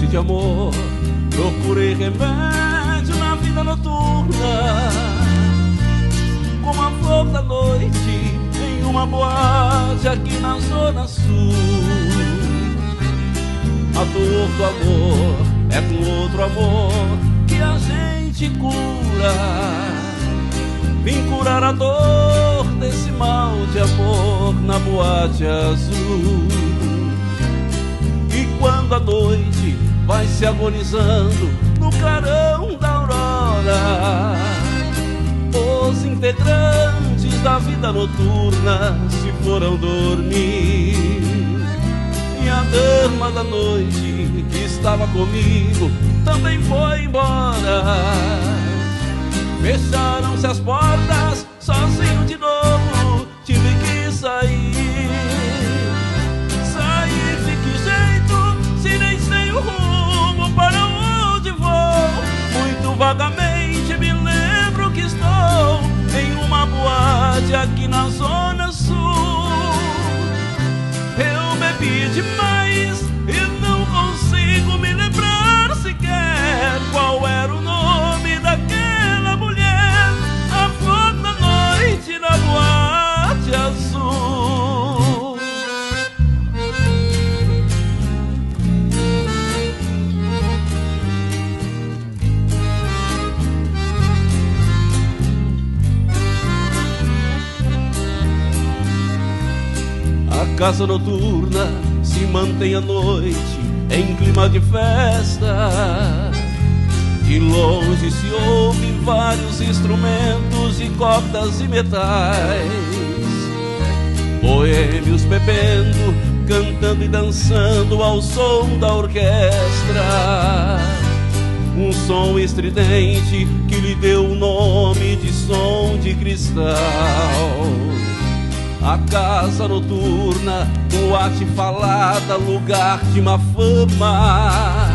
noite de amor, procurei remédio na vida noturna, como a flor da noite em uma boate aqui na Zona Sul. A dor do amor é com outro amor que a gente cura. Vim curar a dor desse mal de amor na boate azul. E quando a noite vai se agonizando no clarão da aurora, os integrantes da vida noturna se foram dormir. E a dama da noite que estava comigo também foi embora. Fecharam-se as portas, sozinho de novo tive que sair. Sair de que jeito, se nem sei o rumo para onde vou? Muito vagamente me lembro que estou em uma boate aqui na Zona Sul. Eu bebi demais e não consigo me lembrar sequer qual era o nome daquela mulher, a flor da noite na boate azul. A casa noturna se mantém à noite em clima de festa. De longe se ouve vários instrumentos de cordas e metais, boêmios bebendo, cantando e dançando ao som da orquestra. Um som estridente que lhe deu o nome de som de cristal. A casa noturna, boate falada, lugar de má fama.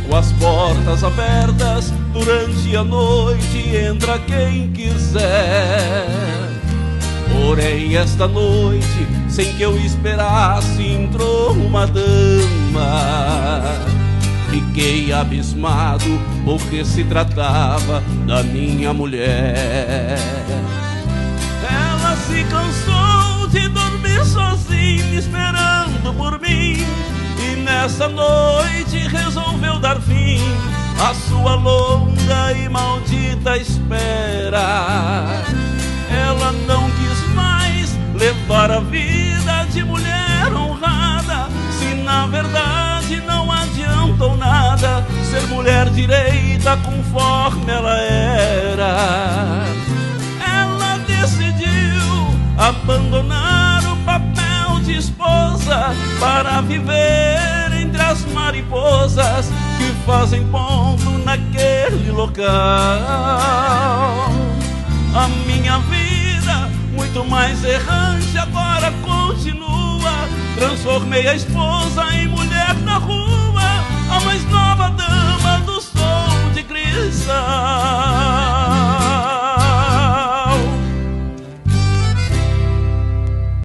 Com as portas abertas, durante a noite entra quem quiser. Porém esta noite, sem que eu esperasse, entrou uma dama. Fiquei abismado, porque se tratava da minha mulher. Ela se cansou de dormir sozinha, esperando por mim, e nessa noite resolveu dar fim à sua longa e maldita espera. Ela não quis mais levar a vida de mulher honrada, se na verdade não adiantou nada ser mulher direita conforme ela era. Ela decidiu abandonar o papel de esposa para viver entre as mariposas que fazem ponto naquele local. A minha vida, muito mais errante, agora continua. Transformei a esposa em mulher na rua, a mais nova